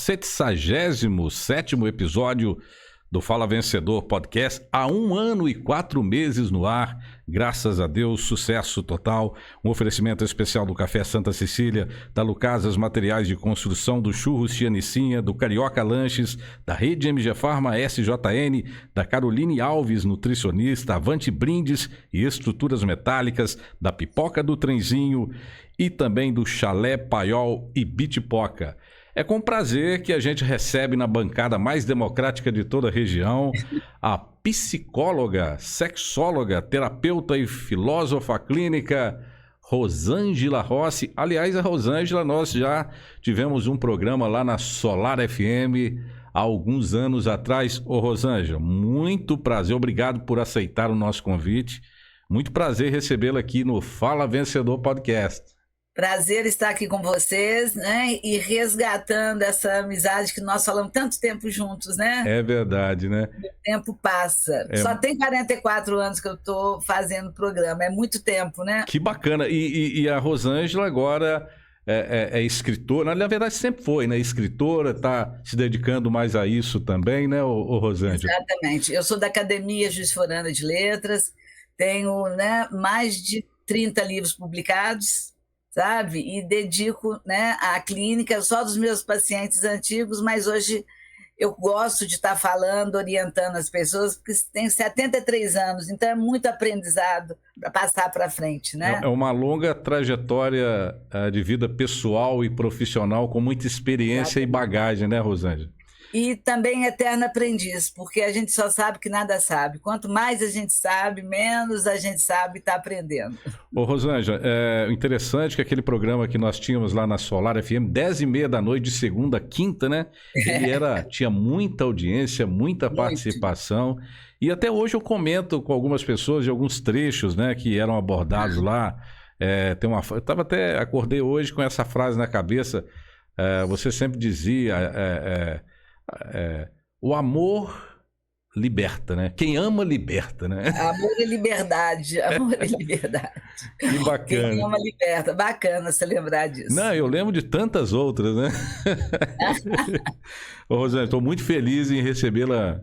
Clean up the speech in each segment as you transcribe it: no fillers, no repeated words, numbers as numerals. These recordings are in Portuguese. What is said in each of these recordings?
77º episódio do Fala Vencedor Podcast, há 1 ano e 4 meses no ar, graças a Deus, sucesso total, um oferecimento especial do Café Santa Cecília, da Lucasas Materiais de Construção, do Churros Tianicinha, do Carioca Lanches, da Rede MG Farma SJN, da Caroline Alves, nutricionista, Avante Brindes e Estruturas Metálicas, da Pipoca do Trenzinho e também do Chalé Paiol e Bitipoca. É com prazer que a gente recebe na bancada mais democrática de toda a região a psicóloga, sexóloga, terapeuta e filósofa clínica Rosângela Rossi. Aliás, a Rosângela, nós já tivemos um programa lá na Solar FM há alguns anos atrás. Ô Rosângela, muito prazer, obrigado por aceitar o nosso convite. Muito prazer recebê-la aqui no Fala Vencedor Podcast. Prazer estar aqui com vocês, né? E resgatando essa amizade que nós falamos tanto tempo juntos, né? É verdade, né? O tempo passa. Só tem 44 anos que eu estou fazendo o programa, é muito tempo, né? Que bacana. E a Rosângela agora é escritora, na verdade sempre foi, né? Escritora, está se dedicando mais a isso também, né, ô Rosângela? Exatamente. Eu sou da Academia Juiz Forana de Letras, tenho, né, mais de 30 livros publicados, sabe? E dedico, né, à clínica só dos meus pacientes antigos, mas hoje eu gosto de estar falando, orientando as pessoas, porque tenho 73 anos, então é muito aprendizado para passar para frente, né? É uma longa trajetória de vida pessoal e profissional, com muita experiência. Exatamente. E bagagem, né, Rosângela? E também eterno aprendiz, porque a gente só sabe que nada sabe. Quanto mais a gente sabe, menos a gente sabe e está aprendendo. Ô Rosângela, interessante que aquele programa que nós tínhamos lá na Solar FM, 10h30 da noite, de segunda a quinta, né? Ele tinha muita audiência, muita participação. E até hoje eu comento com algumas pessoas de alguns trechos, né, que eram abordados lá. Eu acordei hoje com essa frase na cabeça. Você sempre dizia... o amor liberta, né? Quem ama, liberta, né? Amor e liberdade, amor e liberdade. Que bacana. Quem ama, liberta. Bacana você lembrar disso. Não, eu lembro de tantas outras, né? Ô, Rosângela, estou muito feliz em recebê-la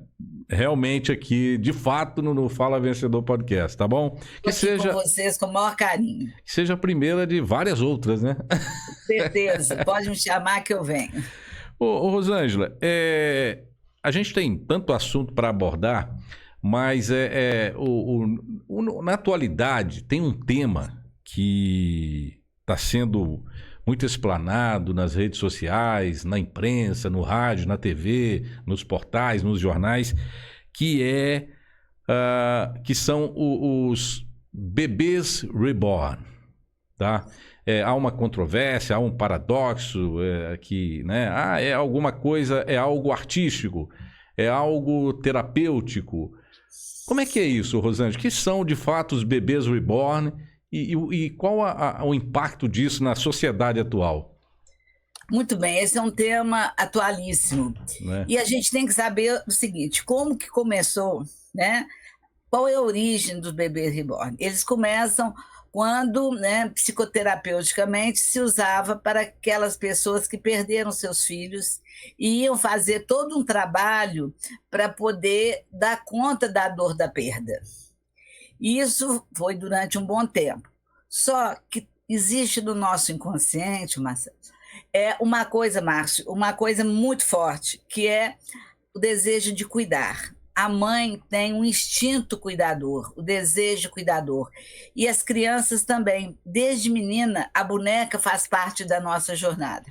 realmente aqui, de fato, no Fala Vencedor Podcast, tá bom? Que seja com vocês com o maior carinho. Que seja a primeira de várias outras, né? Com certeza, pode me chamar que eu venho. Ô Rosângela, a gente tem tanto assunto para abordar, mas na atualidade tem um tema que está sendo muito explanado nas redes sociais, na imprensa, no rádio, na TV, nos portais, nos jornais, que são os bebês reborn, tá? Há uma controvérsia, há um paradoxo que, né? É alguma coisa, é algo artístico, é algo terapêutico. Como é que é isso, Rosângela? Que são, de fato, os bebês reborn e qual o impacto disso na sociedade atual? Muito bem, esse é um tema atualíssimo. Né? E a gente tem que saber o seguinte, como que começou, né? Qual é a origem dos bebês reborn? Eles começam... quando, né, psicoterapeuticamente se usava para aquelas pessoas que perderam seus filhos e iam fazer todo um trabalho para poder dar conta da dor da perda. Isso foi durante um bom tempo. Só que existe no nosso inconsciente, Marcelo, uma coisa, Márcio, uma coisa muito forte, que é o desejo de cuidar. A mãe tem um instinto cuidador, o desejo cuidador. E as crianças também. Desde menina, a boneca faz parte da nossa jornada.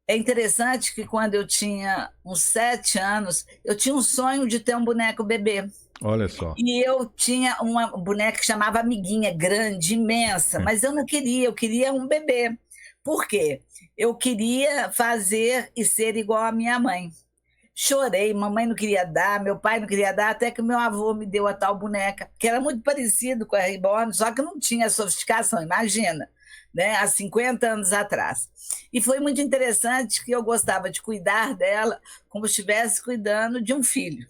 É interessante que quando eu tinha uns 7 anos, eu tinha um sonho de ter um boneco bebê. Olha só. E eu tinha uma boneca que chamava Amiguinha, grande, imensa, mas eu não queria, eu queria um bebê. Por quê? Eu queria fazer e ser igual à minha mãe. Chorei, mamãe não queria dar, meu pai não queria dar, até que meu avô me deu a tal boneca, que era muito parecido com a Reborn, só que não tinha sofisticação, imagina, né? Há 50 anos atrás. E foi muito interessante que eu gostava de cuidar dela como se estivesse cuidando de um filho.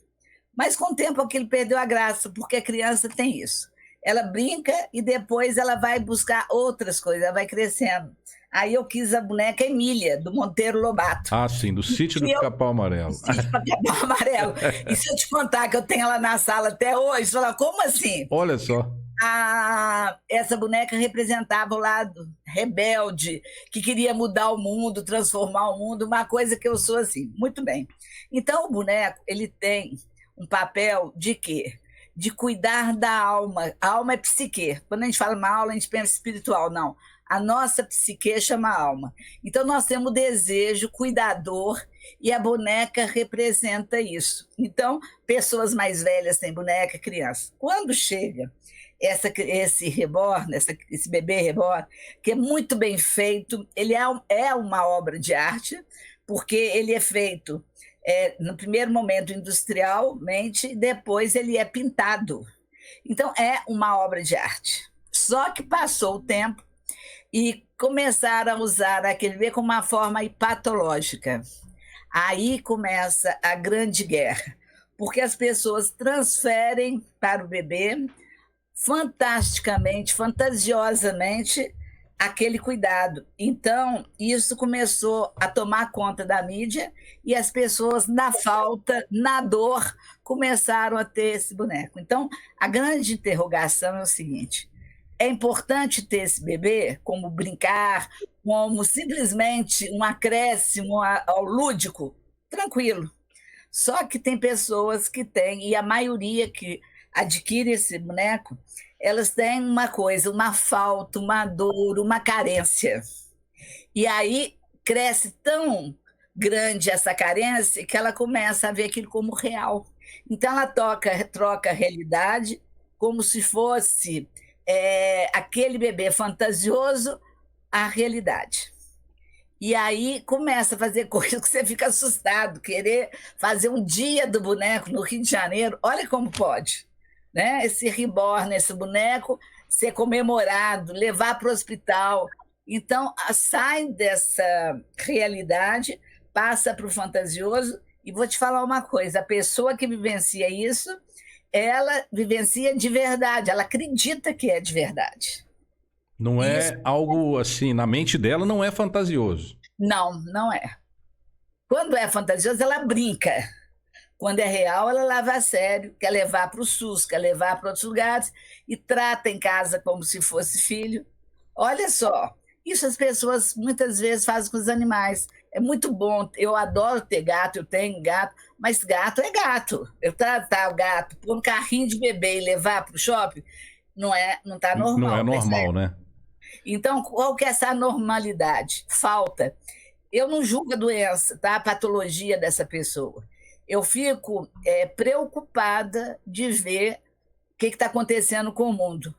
Mas com o tempo aquilo perdeu a graça, porque a criança tem isso. Ela brinca e depois ela vai buscar outras coisas, ela vai crescendo. Aí eu quis a boneca Emília, do Monteiro Lobato. Ah, sim, do Sítio do Pica-Pau Amarelo. Sítio do Pica-Pau Amarelo. E se eu te contar que eu tenho ela na sala até hoje, você fala, como assim? Olha só. Essa boneca representava o lado rebelde, que queria mudar o mundo, transformar o mundo, uma coisa que eu sou assim. Muito bem. Então, o boneco, ele tem um papel de quê? De cuidar da alma. A alma é psique. Quando a gente fala uma alma, a gente pensa espiritual. Não. A nossa psique chama alma. Então, nós temos o desejo cuidador e a boneca representa isso. Então, pessoas mais velhas têm boneca, crianças. Quando chega esse reborn, esse bebê reborn, que é muito bem feito, ele é uma obra de arte, porque ele é feito no primeiro momento industrialmente, depois ele é pintado. Então, é uma obra de arte. Só que passou o tempo e começaram a usar aquele bebê como uma forma patológica. Aí começa a grande guerra, porque as pessoas transferem para o bebê fantasticamente, fantasiosamente, aquele cuidado. Então, isso começou a tomar conta da mídia e as pessoas, na falta, na dor, começaram a ter esse boneco. Então, a grande interrogação é o seguinte: é importante ter esse bebê como brincar, como simplesmente um acréscimo ao lúdico? Tranquilo. Só que tem pessoas que têm, e a maioria que adquire esse boneco, elas têm uma coisa, uma falta, uma dor, uma carência. E aí cresce tão grande essa carência que ela começa a ver aquilo como real. Então ela troca a realidade como se fosse aquele bebê fantasioso a realidade. E aí começa a fazer coisas que você fica assustado, querer fazer um dia do boneco no Rio de Janeiro, olha como pode. Né? Esse reborn, esse boneco, ser comemorado, levar para o hospital. Então, sai dessa realidade, passa para o fantasioso, e vou te falar uma coisa, a pessoa que vivencia isso, ela vivencia de verdade, ela acredita que é de verdade. Não é algo assim, na mente dela não é fantasioso. Não, não é. Quando é fantasioso, ela brinca. Quando é real, ela leva a sério, quer levar para o SUS, quer levar para outros lugares e trata em casa como se fosse filho. Olha só, isso as pessoas muitas vezes fazem com os animais. É muito bom, eu adoro ter gato, eu tenho gato, mas gato é gato. Eu tratar o gato, pôr no carrinho de bebê e levar para o shopping, não está normal. Não é normal, né? Então, qual que é essa normalidade? Falta. Eu não julgo a doença, tá? A patologia dessa pessoa. Eu fico preocupada de ver o que está acontecendo com o mundo.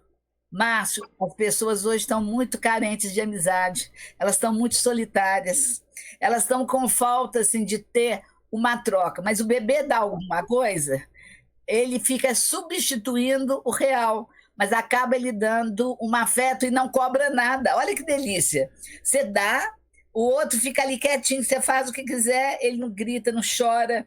Márcio, as pessoas hoje estão muito carentes de amizade, elas estão muito solitárias, elas estão com falta assim, de ter uma troca. Mas o bebê dá alguma coisa, ele fica substituindo o real, mas acaba ele dando um afeto e não cobra nada. Olha que delícia. Você dá, o outro fica ali quietinho, você faz o que quiser, ele não grita, não chora,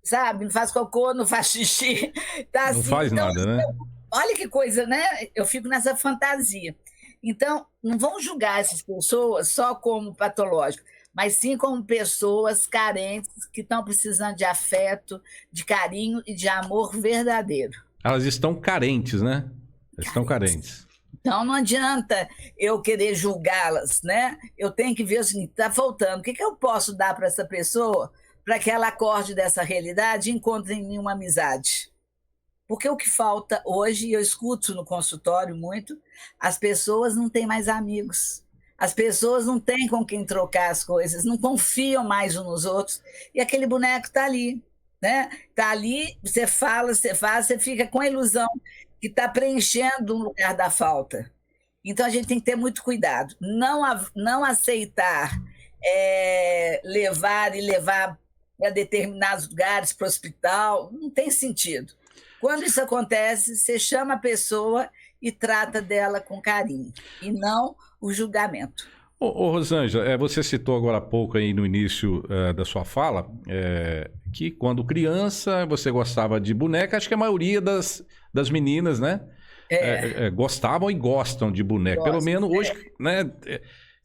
sabe? Não faz cocô, não faz xixi. Tá assim. Não faz então, nada, né? Olha que coisa, né? Eu fico nessa fantasia. Então, não vamos julgar essas pessoas só como patológicas, mas sim como pessoas carentes que estão precisando de afeto, de carinho e de amor verdadeiro. Elas estão carentes, né? Estão carentes. Então, não adianta eu querer julgá-las, né? Eu tenho que ver o seguinte, está faltando. O que eu posso dar para essa pessoa para que ela acorde dessa realidade e encontre em mim uma amizade? Porque o que falta hoje, e eu escuto no consultório muito, as pessoas não têm mais amigos. As pessoas não têm com quem trocar as coisas, não confiam mais uns nos outros. E aquele boneco está ali, né? Está ali, você fala, você faz, você fica com a ilusão que está preenchendo um lugar da falta. Então, a gente tem que ter muito cuidado. Não aceitar levar para determinados lugares, para o hospital, não tem sentido. Quando isso acontece, você chama a pessoa e trata dela com carinho, e não o julgamento. Ô Rosângela, você citou agora há pouco aí no início da sua fala que quando criança você gostava de boneca, acho que a maioria das meninas, né? Gostavam e gostam de boneca. Pelo menos hoje, né?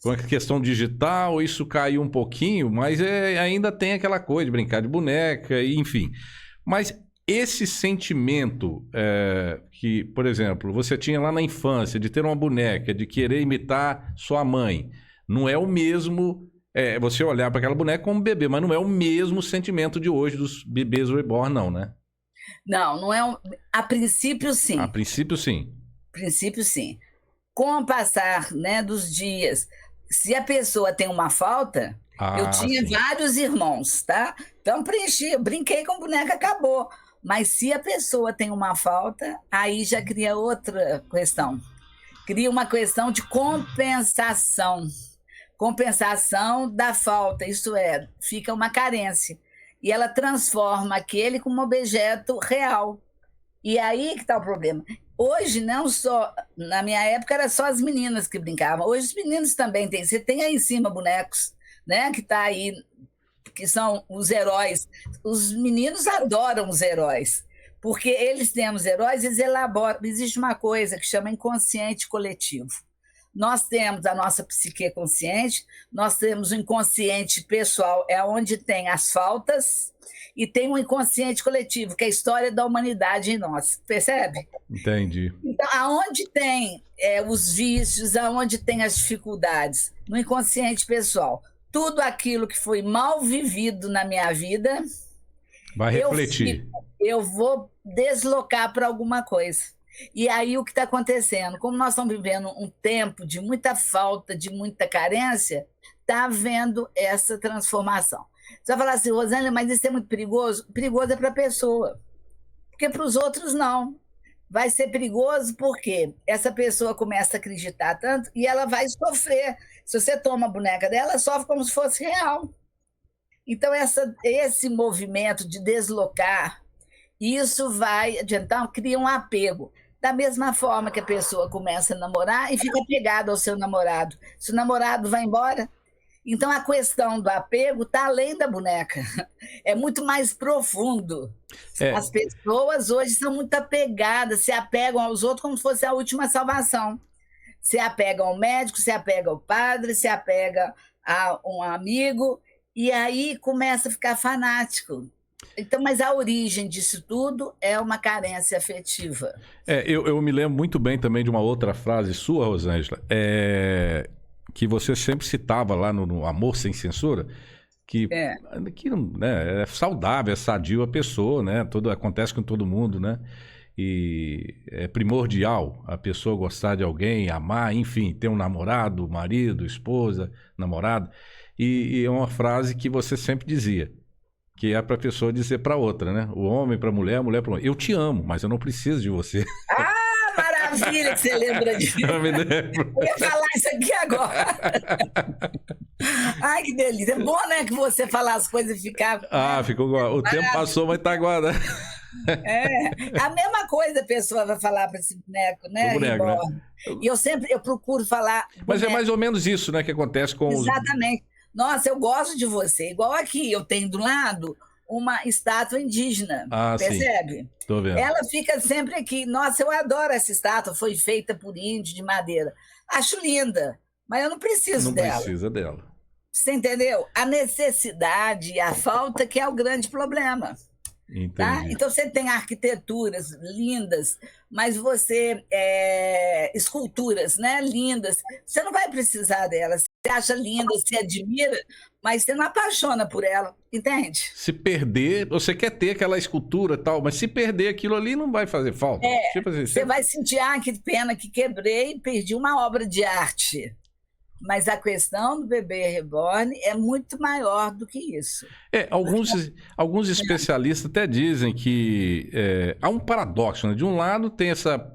Com a questão digital, isso caiu um pouquinho, mas ainda tem aquela coisa de brincar de boneca, enfim. Mas esse sentimento que, por exemplo, você tinha lá na infância de ter uma boneca, de querer imitar sua mãe, não é o mesmo você olhar para aquela boneca como bebê, mas não é o mesmo sentimento de hoje dos bebês reborn, não, né? Não é a princípio, sim. A princípio, sim. A princípio, sim. Com o passar, né, dos dias, se a pessoa tem uma falta, eu tinha vários irmãos, tá? Então preenchi, brinquei com boneca, acabou. Mas se a pessoa tem uma falta, aí já cria outra questão. Cria uma questão de compensação. Compensação da falta, isso é, fica uma carência. E ela transforma aquele como objeto real. E aí que está o problema. Hoje, não só, na minha época, era só as meninas que brincavam. Hoje os meninos também têm. Você tem aí em cima bonecos, né? Que tá aí, que são os heróis. Os meninos adoram os heróis, porque eles têm os heróis, eles elaboram. Existe uma coisa que chama inconsciente coletivo. Nós temos a nossa psique consciente, nós temos o inconsciente pessoal, é onde tem as faltas, e tem o inconsciente coletivo, que é a história da humanidade em nós. Percebe? Entendi. Então, aonde tem os vícios, aonde tem as dificuldades? No inconsciente pessoal. Tudo aquilo que foi mal vivido na minha vida, vai refletir. Eu vou deslocar para alguma coisa. E aí o que está acontecendo? Como nós estamos vivendo um tempo de muita falta, de muita carência, está havendo essa transformação. Você vai falar assim, Rosângela, mas isso é muito perigoso? Perigoso é para a pessoa, porque para os outros não. Vai ser perigoso porque essa pessoa começa a acreditar tanto e ela vai sofrer. Se você toma a boneca dela, ela sofre como se fosse real. Então, esse movimento de deslocar, isso vai adiantar, cria um apego. Da mesma forma que a pessoa começa a namorar e fica apegada ao seu namorado. Se o namorado vai embora, então a questão do apego está além da boneca. É muito mais profundo. As pessoas hoje são muito apegadas, se apegam aos outros como se fosse a última salvação. Se apegam ao médico, se apegam ao padre, se apegam a um amigo, e aí começa a ficar fanático. Então, mas a origem disso tudo é uma carência afetiva. Eu me lembro muito bem também de uma outra frase sua, Rosângela, que você sempre citava lá no Amor Sem Censura, que né, é saudável, é sadio a pessoa, né? Tudo acontece com todo mundo, né? E é primordial a pessoa gostar de alguém, amar, enfim, ter um namorado, marido, esposa, namorado. E é uma frase que você sempre dizia, que é para a pessoa dizer para outra, né? O homem para a mulher para o homem. Eu te amo, mas eu não preciso de você. Ah, maravilha que você lembra disso. Eu ia falar isso aqui agora. Ai, que delícia. É bom, né, que você falar as coisas e ficar... ficou... O tempo passou, mas tá agora. A mesma coisa a pessoa vai falar para esse boneco, né? Boneco, né? E eu procuro falar... Mas é mais ou menos isso, né, que acontece com Exatamente. Nossa, eu gosto de você. Igual aqui, eu tenho do lado uma estátua indígena, percebe? Sim. Tô vendo. Ela fica sempre aqui. Nossa, eu adoro essa estátua, foi feita por índio de madeira. Acho linda, mas eu não preciso dela. Não precisa dela. Você entendeu? A necessidade e a falta que é o grande problema. Tá? Então você tem arquiteturas lindas, mas esculturas, né, lindas, você não vai precisar delas. Você acha linda, você admira, mas você não apaixona por ela, entende? Se perder, você quer ter aquela escultura e tal, mas se perder aquilo ali não vai fazer falta. Tipo assim, você vai sentir, que pena que quebrei e perdi uma obra de arte. Mas a questão do bebê reborn é muito maior do que isso. Alguns especialistas até dizem que há um paradoxo, né? De um lado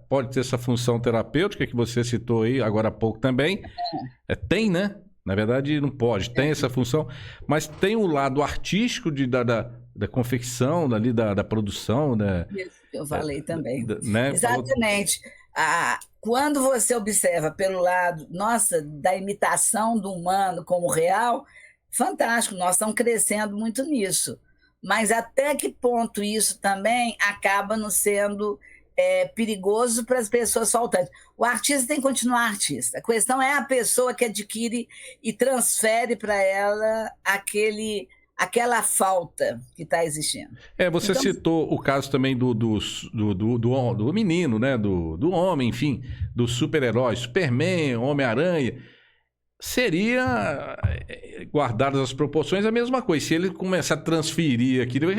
pode ter essa função terapêutica que você citou aí agora há pouco também. Tem, né? Na verdade não pode, tem essa função, mas tem o lado artístico da confecção, da produção. Isso que eu falei também. Né? Exatamente. Quando você observa pelo lado, da imitação do humano como real, fantástico, nós estamos crescendo muito nisso. Mas até que ponto isso também acaba nos sendo perigoso para as pessoas faltantes. O artista tem que continuar artista. A questão é a pessoa que adquire e transfere para ela aquela falta que está existindo. Você então, citou o caso também do menino, né? Do homem, enfim, do super-herói, Superman, Homem-Aranha. Seria, guardadas as proporções, a mesma coisa. Se ele começar a transferir aquilo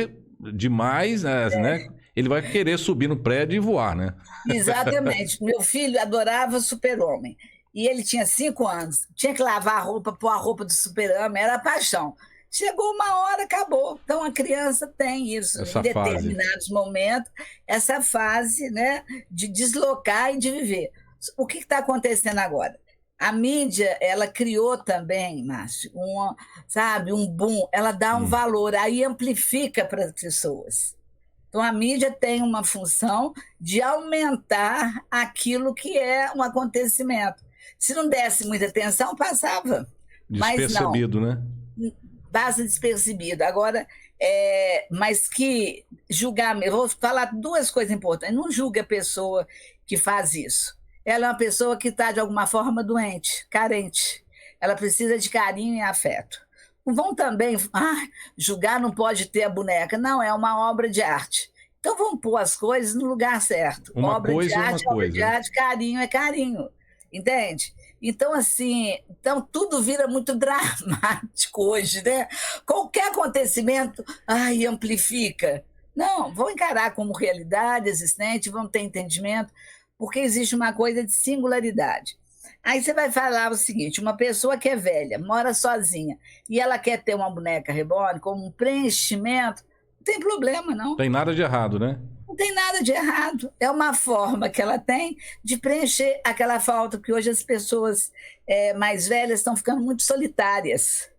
demais, né? Ele vai querer subir no prédio e voar, né? Exatamente. Meu filho adorava Super-Homem. E ele tinha 5 anos. Tinha que lavar a roupa, pôr a roupa do Super-Homem, era paixão. Chegou uma hora, acabou. Então, a criança tem isso, essa em determinados momentos, essa fase, né, de deslocar e de viver. O que está acontecendo agora? A mídia, ela criou também, Márcio, um boom, ela dá um valor, aí amplifica para as pessoas. Então, a mídia tem uma função de aumentar aquilo que é um acontecimento. Se não desse muita atenção, passava. Despercebido, mas não, né? Passa despercebido. Agora, mas que julgar... Eu vou falar 2 coisas importantes. Não julgue a pessoa que faz isso. Ela é uma pessoa que está, de alguma forma, doente, carente. Ela precisa de carinho e afeto. Não vão também julgar, não pode ter a boneca. Não, é uma obra de arte. Então vamos pôr as coisas no lugar certo. Obra de arte, carinho é carinho. Entende? Então, assim, tudo vira muito dramático hoje, né? Qualquer acontecimento, amplifica. Não, vão encarar como realidade existente, vão ter entendimento, porque existe uma coisa de singularidade. Aí você vai falar o seguinte, uma pessoa que é velha, mora sozinha, e ela quer ter uma boneca reborn como um preenchimento, não tem problema, não. Tem nada de errado, né? Não tem nada de errado. É uma forma que ela tem de preencher aquela falta, porque hoje as pessoas mais velhas estão ficando muito solitárias.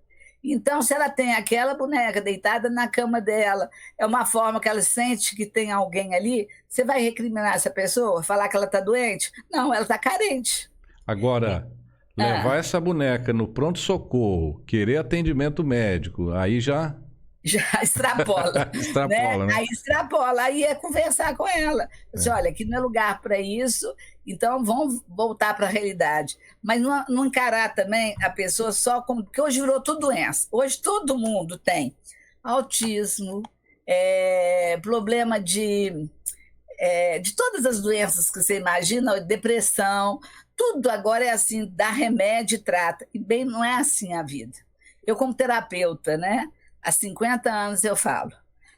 Então, se ela tem aquela boneca deitada na cama dela, é uma forma que ela sente que tem alguém ali, você vai recriminar essa pessoa? Falar que ela está doente? Não, ela está carente. Agora, levar essa boneca no pronto-socorro, querer atendimento médico, aí já extrapola. Extrapola, né? Aí extrapola, aí é conversar com ela. Dizer, olha, aqui não é lugar para isso, então vamos voltar para a realidade. Mas não encarar também a pessoa só como... Porque hoje virou tudo doença. Hoje todo mundo tem autismo, problema de todas as doenças que você imagina, depressão, tudo agora é assim, dá remédio e trata. E bem, não é assim a vida. Eu, como terapeuta, né? Há 50 anos eu falo,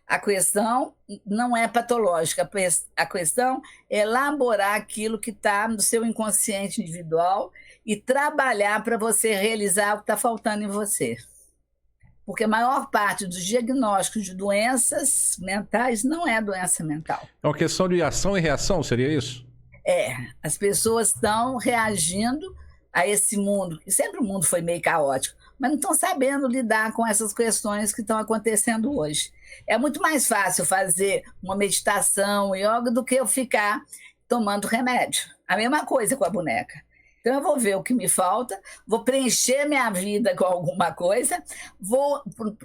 a questão não é patológica, a questão é elaborar aquilo que está no seu inconsciente individual e trabalhar para você realizar o que está faltando em você. Porque a maior parte dos diagnósticos de doenças mentais não é doença mental. É uma questão de ação e reação, seria isso? As pessoas estão reagindo a esse mundo, e sempre o mundo foi meio caótico, mas não estão sabendo lidar com essas questões que estão acontecendo hoje. É muito mais fácil fazer uma meditação, yoga, do que eu ficar tomando remédio. A mesma coisa com a boneca. Então eu vou ver o que me falta, vou preencher minha vida com alguma coisa, vou,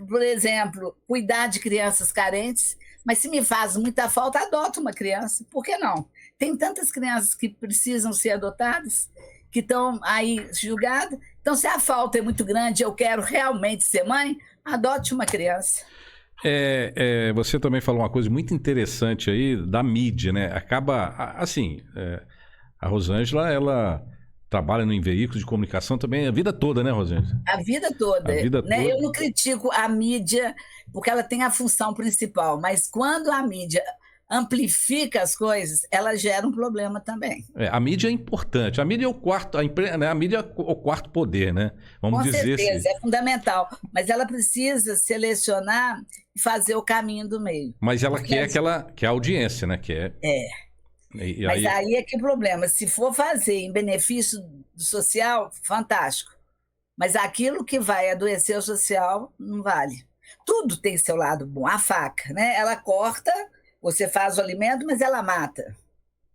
por exemplo, cuidar de crianças carentes, mas se me faz muita falta, adoto uma criança. Por que não? Tem tantas crianças que precisam ser adotadas, que estão aí julgadas. Então, se a falta é muito grande, eu quero realmente ser mãe, adote uma criança. Você também falou uma coisa muito interessante aí da mídia, né? Acaba, assim, a Rosângela, ela trabalha em veículos de comunicação também a vida toda, né, Rosângela? A vida toda. A vida né? toda. Eu não critico a mídia, porque ela tem a função principal, mas quando a mídia amplifica as coisas, ela gera um problema também. A mídia é importante. A mídia é o quarto, a mídia é o quarto poder, né? Vamos dizer Com certeza, assim. é fundamental. Mas ela precisa selecionar e fazer o caminho do meio. Mas ela quer a audiência, né? Mas aí é que o problema. Se for fazer em benefício do social, fantástico. Mas aquilo que vai adoecer o social, não vale. Tudo tem seu lado bom. A faca, né? Ela corta, você faz o alimento, mas ela mata.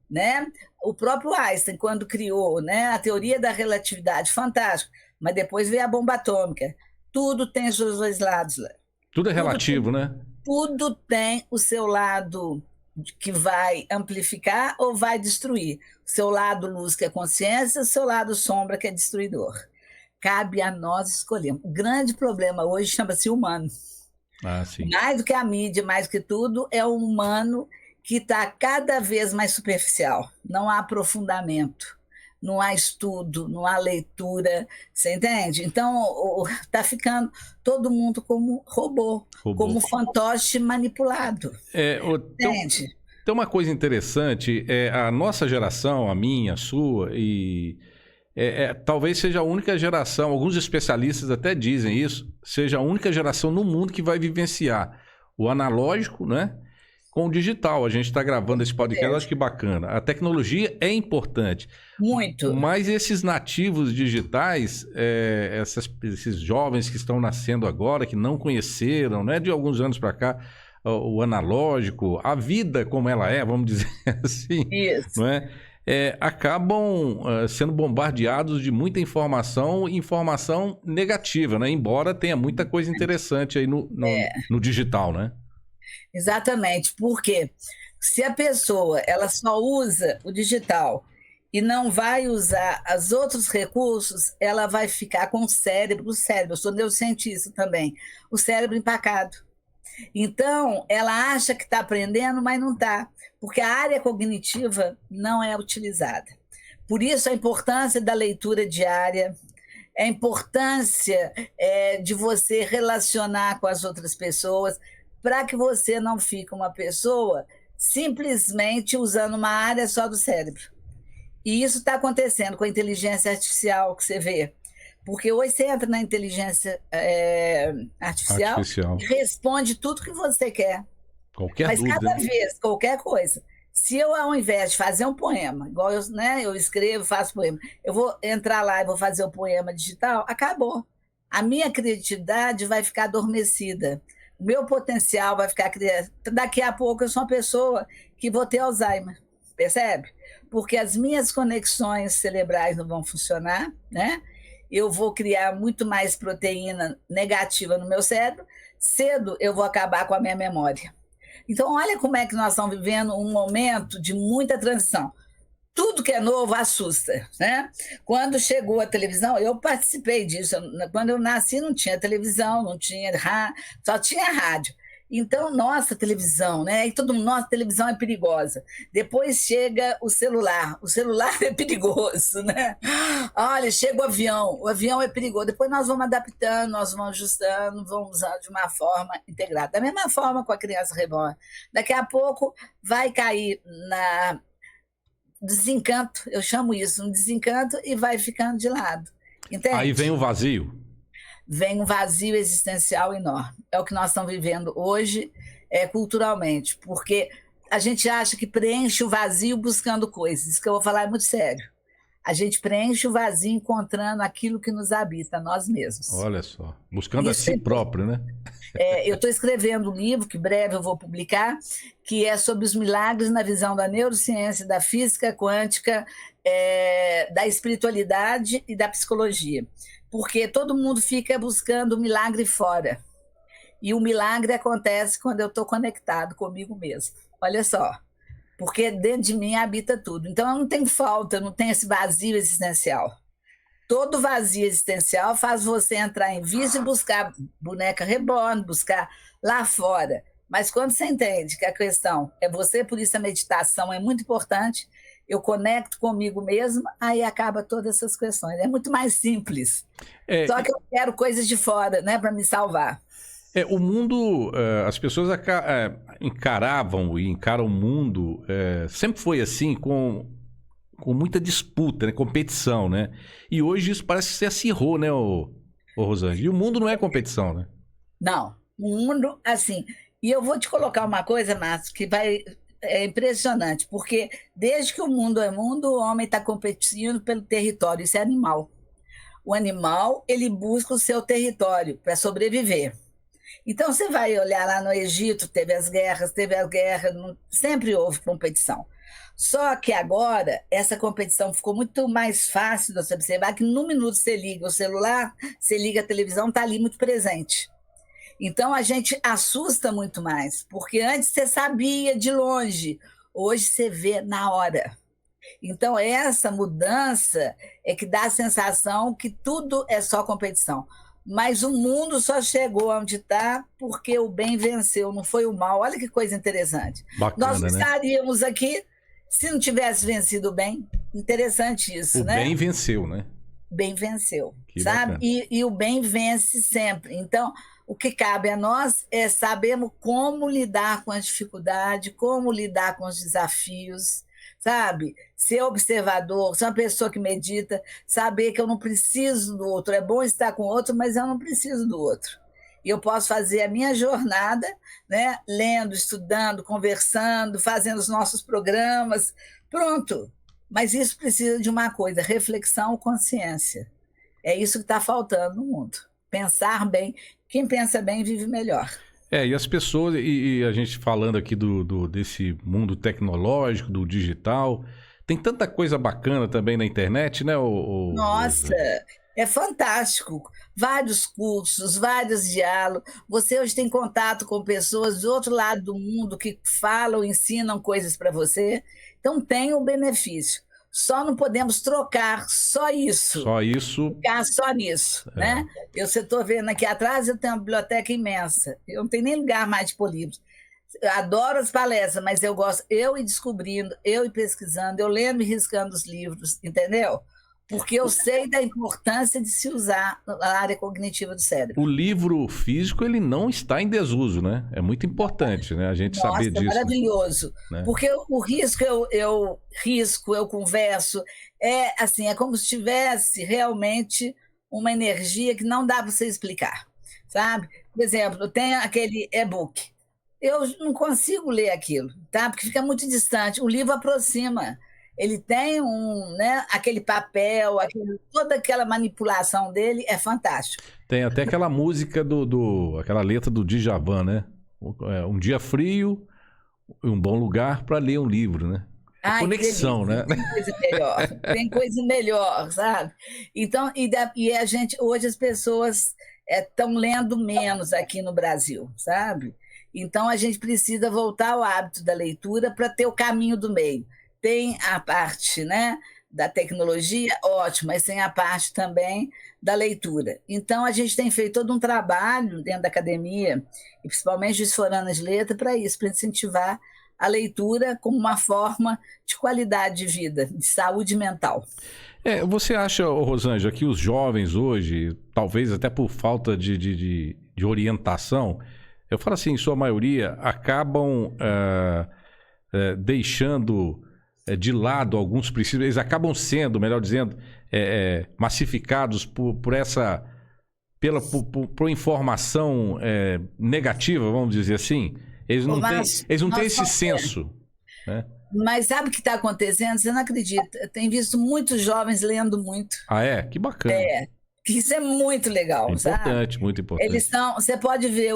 Né? O próprio Einstein, quando criou, né, a teoria da relatividade, fantástico, mas depois veio a bomba atômica. Tudo tem os seus 2 lados lá. Tudo é relativo, né? Tudo tem o seu lado que vai amplificar ou vai destruir. O seu lado luz, que é consciência, o seu lado sombra, que é destruidor. Cabe a nós escolhermos. O grande problema hoje chama-se humano. Sim. Mais do que a mídia, mais do que tudo, é o humano que está cada vez mais superficial. Não há aprofundamento, não há estudo, não há leitura, você entende? Então, está ficando todo mundo como robô. Como fantoche manipulado. Entende? Tem uma coisa interessante, a nossa geração, a minha, a sua, e talvez seja a única geração, alguns especialistas até dizem isso, seja a única geração no mundo que vai vivenciar o analógico, né, com o digital. A gente está gravando esse podcast, acho que bacana. A tecnologia é importante. Muito. Mas esses nativos digitais, esses jovens que estão nascendo agora, que não conheceram, né, de alguns anos para cá, o analógico, a vida como ela é, vamos dizer assim, isso. Não é? Acabam sendo bombardeados de muita informação negativa, né? Embora tenha muita coisa interessante aí no digital, né? Exatamente, porque se a pessoa ela só usa o digital e não vai usar os outros recursos, ela vai ficar com o cérebro, eu sou neurocientista também, o cérebro empacado. Então, ela acha que está aprendendo, mas não está, porque a área cognitiva não é utilizada. Por isso, a importância da leitura diária, a importância de você relacionar com as outras pessoas, para que você não fique uma pessoa simplesmente usando uma área só do cérebro. E isso está acontecendo com a inteligência artificial que você vê. Porque hoje você entra na inteligência artificial e responde tudo que você quer. Mas dúvida, cada vez, qualquer coisa. Se eu, ao invés de fazer um poema, igual eu escrevo, faço poema, eu vou entrar lá e vou fazer o poema digital, acabou. A minha criatividade vai ficar adormecida. O meu potencial vai ficar criado. Daqui a pouco eu sou uma pessoa que vou ter Alzheimer, percebe? Porque as minhas conexões cerebrais não vão funcionar, né? Eu vou criar muito mais proteína negativa no meu cérebro, cedo eu vou acabar com a minha memória. Então, olha como é que nós estamos vivendo um momento de muita transição. Tudo que é novo assusta, né? Quando chegou a televisão, eu participei disso. Quando eu nasci não tinha televisão, não tinha só tinha rádio. Então, nossa televisão, né? E todo mundo, nossa televisão é perigosa. Depois chega o celular é perigoso, né? Olha, chega o avião é perigoso. Depois nós vamos adaptando, nós vamos ajustando, vamos usando de uma forma integrada. Da mesma forma com a criança reborn. Daqui a pouco vai cair na desencanto, eu chamo isso, um desencanto, e vai ficando de lado. Entende? Aí vem o vazio. Vem um vazio existencial enorme. É o que nós estamos vivendo hoje, culturalmente, porque a gente acha que preenche o vazio buscando coisas. Isso que eu vou falar é muito sério. A gente preenche o vazio encontrando aquilo que nos habita, nós mesmos. Olha só, buscando a si próprio, né? Eu estou escrevendo um livro, que breve eu vou publicar, que é sobre os milagres na visão da neurociência, da física quântica, da espiritualidade e da psicologia. Porque todo mundo fica buscando o milagre fora. E o milagre acontece quando eu estou conectado comigo mesmo. Olha só. Porque dentro de mim habita tudo. Então eu não tenho falta, não tenho esse vazio existencial. Todo vazio existencial faz você entrar em vício e buscar boneca reborn, buscar lá fora. Mas quando você entende que a questão é você, por isso a meditação é muito importante, eu conecto comigo mesmo, aí acaba todas essas questões. É muito mais simples. Só que eu quero coisas de fora, né, para me salvar. O mundo, as pessoas encaravam e encaram o mundo, sempre foi assim, com muita disputa, né, competição, né? E hoje isso parece que se acirrou, né, Rosângela? E o mundo não é competição, né? Não, o mundo, assim... E eu vou te colocar uma coisa, Márcio, que é impressionante, porque desde que o mundo é mundo, o homem está competindo pelo território, isso é animal. O animal, ele busca o seu território para sobreviver. Então, você vai olhar lá no Egito, teve as guerras, sempre houve competição. Só que agora, essa competição ficou muito mais fácil de você observar, que no minuto você liga o celular, você liga a televisão, está ali muito presente. Então a gente assusta muito mais, porque antes você sabia de longe, hoje você vê na hora. Então essa mudança é que dá a sensação que tudo é só competição. Mas o mundo só chegou onde está porque o bem venceu, não foi o mal. Olha que coisa interessante. Bacana, nós não estaríamos aqui se não tivesse vencido o bem. Interessante isso, né? O bem venceu, né? O bem venceu, Que sabe? E o bem vence sempre. Então, o que cabe a nós é sabermos como lidar com as dificuldades, como lidar com os desafios, sabe? Ser observador, ser uma pessoa que medita, saber que eu não preciso do outro. É bom estar com o outro, mas eu não preciso do outro. E eu posso fazer a minha jornada, né? Lendo, estudando, conversando, fazendo os nossos programas. Pronto. Mas isso precisa de uma coisa, reflexão, consciência. É isso que está faltando no mundo. Pensar bem. Quem pensa bem vive melhor. E as pessoas, e a gente falando aqui desse mundo tecnológico, do digital, tem tanta coisa bacana também na internet, né? Nossa, é fantástico. Vários cursos, vários diálogos. Você hoje tem contato com pessoas do outro lado do mundo que falam, ensinam coisas para você. Então tem um benefício. Só não podemos trocar só isso. Só isso. Ficar só nisso, né? Eu estou vendo aqui atrás, eu tenho uma biblioteca imensa. Eu não tenho nem lugar mais de pôr livros. Eu adoro as palestras, mas eu gosto eu ir descobrindo, eu ir pesquisando, eu lendo e riscando os livros, entendeu? Porque eu sei da importância de se usar a área cognitiva do cérebro. O livro físico, ele não está em desuso, né? É muito importante, né? A gente saber disso. É maravilhoso. Né? Porque o risco, eu risco, eu converso. É assim, é como se tivesse realmente uma energia que não dá para você explicar, sabe? Por exemplo, eu tenho aquele e-book. Eu não consigo ler aquilo, tá? Porque fica muito distante. O livro aproxima. Ele tem né, aquele papel, toda aquela manipulação dele é fantástico. Tem até aquela música aquela letra do Djavan, né? Um dia frio, um bom lugar para ler um livro, né? Conexão, né? Tem coisa melhor, tem coisa melhor, sabe? Então, e a gente, hoje as pessoas estão lendo menos aqui no Brasil, sabe? Então a gente precisa voltar ao hábito da leitura para ter o caminho do meio. Tem a parte, né, da tecnologia, ótimo, mas tem a parte também da leitura. Então, a gente tem feito todo um trabalho dentro da academia, e principalmente os foranas de letra, para isso, para incentivar a leitura como uma forma de qualidade de vida, de saúde mental. Você acha, Rosângela, que os jovens hoje, talvez até por falta de orientação, eu falo assim, em sua maioria, acabam deixando de lado alguns princípios, eles acabam sendo, melhor dizendo, massificados por informação negativa, vamos dizer assim. Eles não têm esse senso. Né? Mas sabe o que está acontecendo? Você não acredita. Eu tenho visto muitos jovens lendo muito. Ah, é? Que bacana. Isso é muito legal, importante, sabe? Muito importante. Eles você pode ver,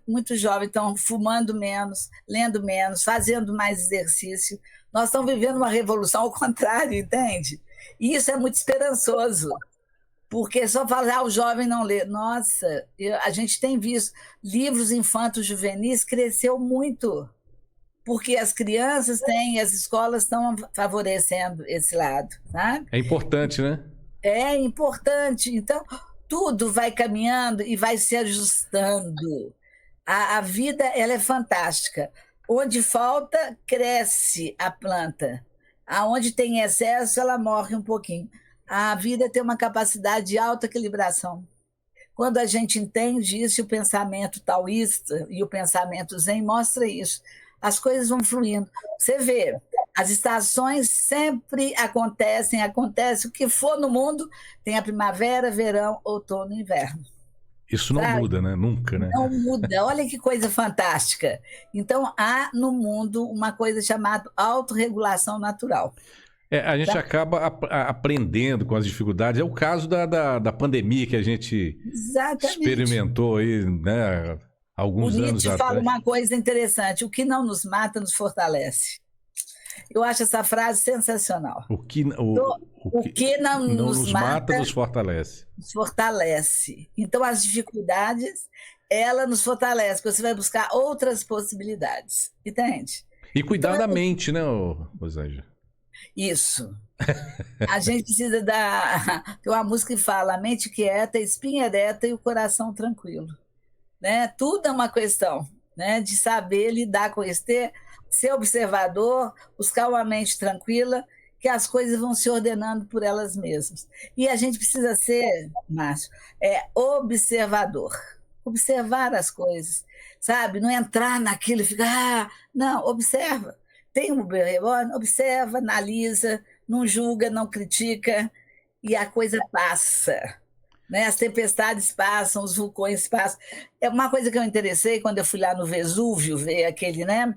muitos jovens estão fumando menos, lendo menos, fazendo mais exercício. Nós estamos vivendo uma revolução ao contrário, entende? E isso é muito esperançoso, porque só falar o jovem não lê. Nossa, a gente tem visto livros infantos juvenis cresceu muito, porque as crianças as escolas estão favorecendo esse lado, sabe? É importante, né? É importante. Então, tudo vai caminhando e vai se ajustando. A vida ela é fantástica. Onde falta, cresce a planta. Aonde tem excesso, ela morre um pouquinho. A vida tem uma capacidade de alta equilibração. Quando a gente entende isso, o pensamento taoísta e o pensamento zen mostra isso. As coisas vão fluindo. Você vê, as estações sempre acontece o que for no mundo, tem a primavera, verão, outono e inverno. Isso não muda, né? Nunca, né? Não muda. Olha que coisa fantástica. Então, há no mundo uma coisa chamada autorregulação natural. A gente acaba aprendendo com as dificuldades. É o caso da pandemia que a gente experimentou aí, né? Alguns anos atrás. Fala uma coisa interessante: o que não nos mata nos fortalece. Eu acho essa frase sensacional. O que não nos mata nos fortalece. Nos fortalece. Então, as dificuldades ela nos fortalece, porque você vai buscar outras possibilidades, entende? E cuidar da mente, né, Rosângela? Isso. A gente precisa tem uma música que fala a mente quieta, a espinha ereta e o coração tranquilo. Né? Tudo é uma questão, né, de saber lidar com isso, ser observador, buscar uma mente tranquila, que as coisas vão se ordenando por elas mesmas. E a gente precisa ser, Márcio, observador, observar as coisas, sabe? Não entrar naquilo e ficar, não, observa. Tem um bebê reborn, observa, analisa, não julga, não critica, e a coisa passa. Né? As tempestades passam, os vulcões passam. É uma coisa que eu interessei quando eu fui lá no Vesúvio ver aquele, né?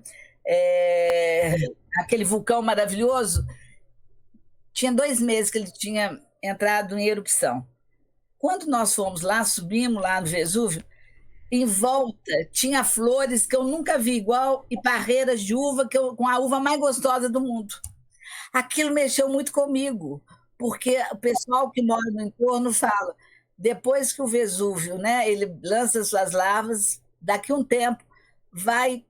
Aquele vulcão maravilhoso. Tinha 2 meses que ele tinha entrado em erupção. Quando nós fomos lá, subimos lá no Vesúvio, em volta tinha flores que eu nunca vi igual e parreiras de uva com a uva mais gostosa do mundo. Aquilo mexeu muito comigo, porque o pessoal que mora no entorno fala, depois que o Vesúvio, né, ele lança suas lavas, daqui a um tempo vai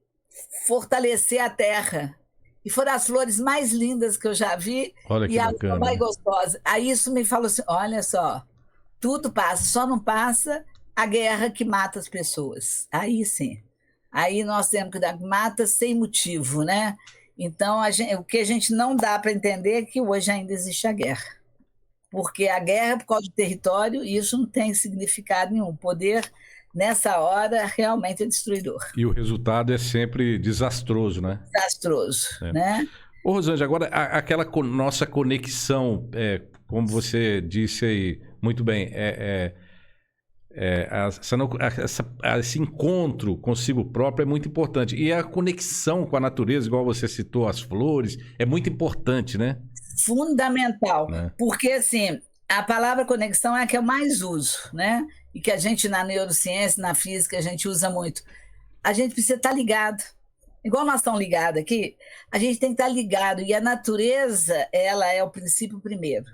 fortalecer a terra. E foram as flores mais lindas que eu já vi. Olha que e a bacana. mais gostosa. Aí isso me falou assim, olha só, tudo passa, só não passa a guerra que mata as pessoas. Aí sim. Aí nós temos que dar mata sem motivo, né? Então, o que a gente não dá para entender é que hoje ainda existe a guerra. Porque a guerra é por causa do território e isso não tem significado nenhum. O poder, nessa hora, realmente é destruidor. E o resultado é sempre desastroso, né? Desastroso, né? Ô, Rosângela, agora aquela nossa conexão, como você disse aí, muito bem, esse encontro consigo próprio é muito importante. E a conexão com a natureza, igual você citou, as flores, é muito importante, né? Fundamental, né? Porque assim, a palavra conexão é a que eu mais uso, né? E que a gente na neurociência, na física, a gente usa muito. A gente precisa estar ligado. Igual nós estamos ligados aqui, a gente tem que estar ligado. E a natureza, ela é o princípio primeiro.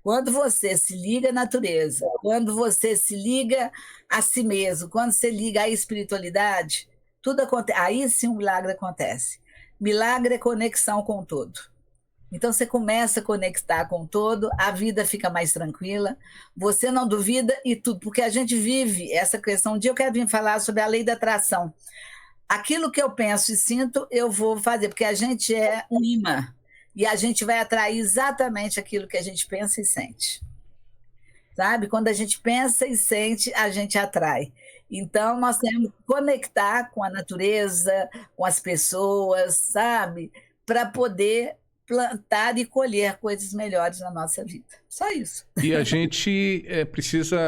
Quando você se liga à natureza, quando você se liga a si mesmo, quando você liga à espiritualidade, tudo acontece. Aí sim o milagre acontece. Milagre é conexão com o todo. Então você começa a conectar com o todo, a vida fica mais tranquila, você não duvida e tudo, porque a gente vive essa questão. Um dia eu quero vir falar sobre a lei da atração. Aquilo que eu penso e sinto, eu vou fazer, porque a gente é um imã e a gente vai atrair exatamente aquilo que a gente pensa e sente. Sabe? Quando a gente pensa e sente, a gente atrai. Então nós temos que conectar com a natureza, com as pessoas, sabe? Para poder plantar e colher coisas melhores na nossa vida. Só isso. E a gente precisa...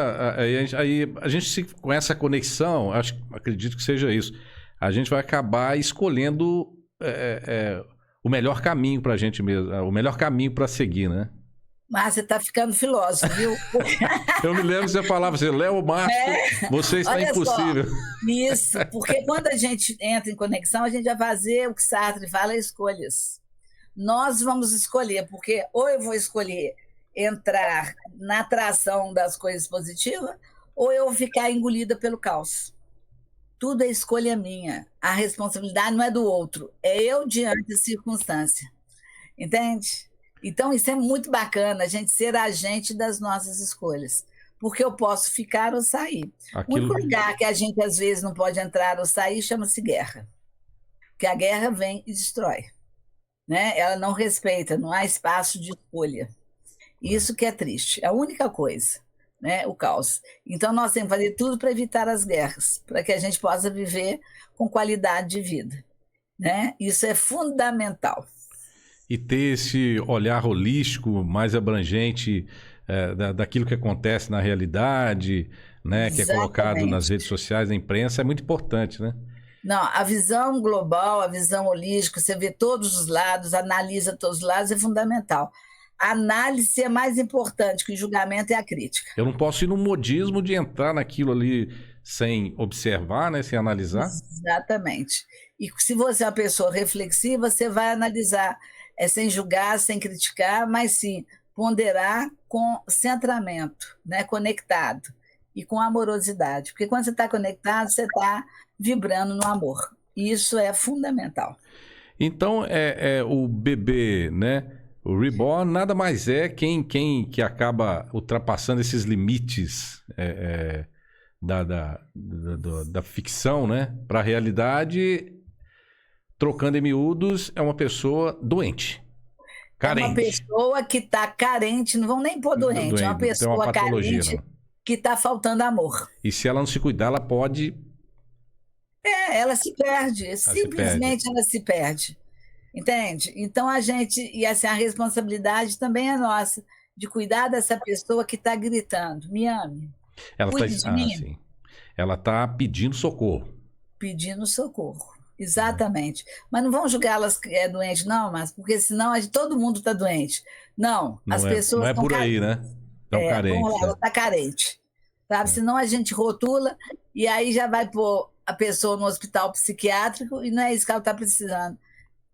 a gente com essa conexão, acredito que seja isso, a gente vai acabar escolhendo o melhor caminho para a gente mesmo, o melhor caminho para seguir, né? Mas você está ficando filósofo, viu? Eu me lembro que você falava assim, Léo Márcio, você está impossível. Só, isso, porque quando a gente entra em conexão, a gente vai fazer o que Sartre fala, escolhas. Nós vamos escolher, porque ou eu vou escolher entrar na atração das coisas positivas, ou eu vou ficar engolida pelo caos. Tudo é escolha minha. A responsabilidade não é do outro, é eu diante da circunstância. Entende? Então, isso é muito bacana, a gente ser agente das nossas escolhas. Porque eu posso ficar ou sair. O único lugar que a gente, às vezes, não pode entrar ou sair chama-se guerra. Porque a guerra vem e destrói. Né? Ela não respeita, não há espaço de escolha. Isso que é triste, é a única coisa, né? O caos. Então nós temos que fazer tudo para evitar as guerras, para que a gente possa viver com qualidade de vida, né? Isso é fundamental. E ter esse olhar holístico, mais abrangente daquilo que acontece na realidade, né? Que é colocado nas redes sociais, na imprensa, é muito importante, né? Não, a visão global, a visão holística, você vê todos os lados, analisa todos os lados, é fundamental. A análise é mais importante que o julgamento e a crítica. Eu não posso ir no modismo de entrar naquilo ali sem observar, né, sem analisar. Exatamente. E se você é uma pessoa reflexiva, você vai analisar, sem julgar, sem criticar, mas sim ponderar com centramento, né, conectado. e com amorosidade. Porque quando você está conectado, você está vibrando no amor. E isso é fundamental. Então, o bebê, né? O Reborn nada mais é quem que acaba ultrapassando esses limites da ficção, né? Para a realidade, trocando em miúdos, é uma pessoa doente. Carente. É uma pessoa que está carente, não vão nem pôr doente, é uma pessoa carente que está faltando amor. E se ela não se cuidar, ela pode... ela se perde, simplesmente ela se perde. Entende? Então a gente, e assim, a responsabilidade também é nossa, de cuidar dessa pessoa que está gritando, me ame. Cuide de mim. Sim. Ela está pedindo socorro. Pedindo socorro. Exatamente. Mas não vão julgá-las que é doente, não, mas porque senão todo mundo está doente. Não, as pessoas não é por aí, né? Estão carentes. Ela está carente. Sabe? Senão a gente rotula e aí já vai pôr a pessoa no hospital psiquiátrico e não é isso que ela está precisando.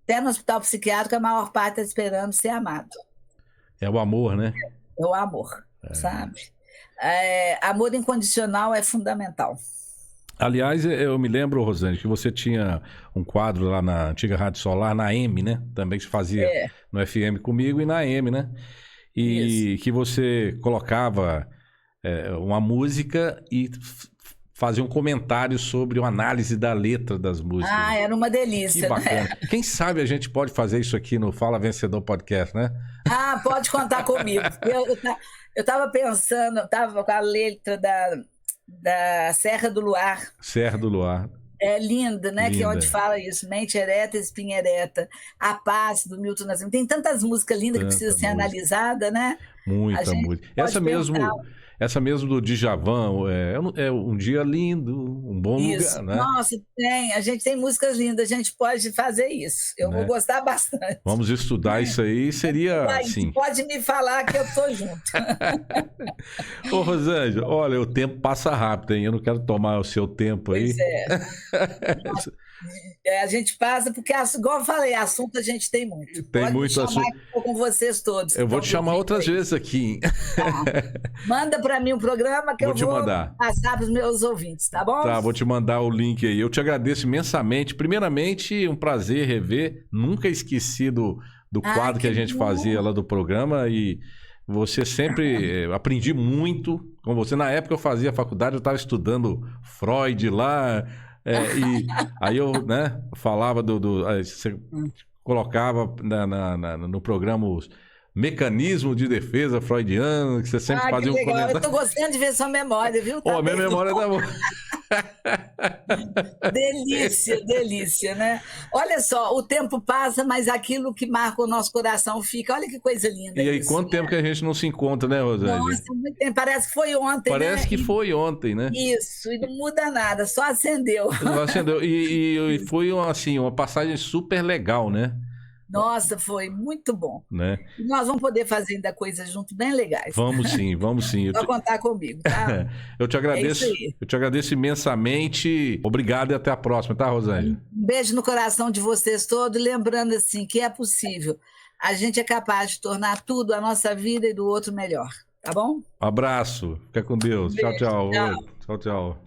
Até no hospital psiquiátrico, a maior parte está esperando ser amado. É o amor, né? É o amor, sabe? Amor incondicional é fundamental. Aliás, eu me lembro, Rosane, que você tinha um quadro lá na antiga Rádio Solar, na AM, né? Também que se fazia no FM comigo e na AM, né? E isso. Que você colocava uma música e fazia um comentário sobre uma análise da letra das músicas. Era uma delícia, que bacana. Né? Quem sabe a gente pode fazer isso aqui no Fala Vencedor Podcast, né? Pode contar comigo. Eu estava pensando, estava com a letra da Serra do Luar. Serra do Luar. É linda, né? Linda. Que é onde fala isso. Mente ereta, espinha ereta. A Paz, do Milton Nascimento. Tem tantas músicas lindas que precisam ser analisadas, né? Muita música. Essa mesmo do Djavan, um dia lindo, um bom lugar, né? Nossa, a gente tem músicas lindas, a gente pode fazer isso. Eu vou gostar bastante. Vamos estudar isso aí, seria assim. Pode me falar que eu tô junto. Ô, Rosângela, olha, o tempo passa rápido, hein? Eu não quero tomar o seu tempo aí. Pois a gente passa, porque, igual eu falei, assunto a gente tem muito. Tem muito assunto. Com vocês todos. Eu vou te chamar outras vezes aqui. Manda para mim um programa que eu vou passar para os meus ouvintes, tá bom? Tá, vou te mandar o link aí. Eu te agradeço imensamente. Primeiramente, um prazer rever. Nunca esqueci do quadro que a gente fazia lá do programa e você sempre aprendi muito com você. Na época eu fazia faculdade, eu estava estudando Freud lá. E aí eu falava você colocava no programa os mecanismos de defesa freudiano, que você sempre fazia um comentário. Eu tô gostando de ver sua memória, viu? Minha memória tá boa. Delícia, né? Olha só, o tempo passa, mas aquilo que marca o nosso coração fica. Olha que coisa linda. E aí, quanto tempo que a gente não se encontra, né, Rosângela? Nossa, muito tempo. Parece que foi ontem, Parece que foi ontem, né? Isso, e não muda nada, só acendeu. E foi uma passagem super legal, né? Nossa, foi muito bom. Né? E nós vamos poder fazer ainda coisas juntos bem legais. Vamos sim. Só contar comigo, tá? Eu te agradeço imensamente. Obrigado e até a próxima, tá, Rosângela? Um beijo no coração de vocês todos, lembrando assim que é possível. A gente é capaz de tornar tudo, a nossa vida e do outro melhor, tá bom? Abraço. Fica com Deus. Beijo, tchau. Tchau.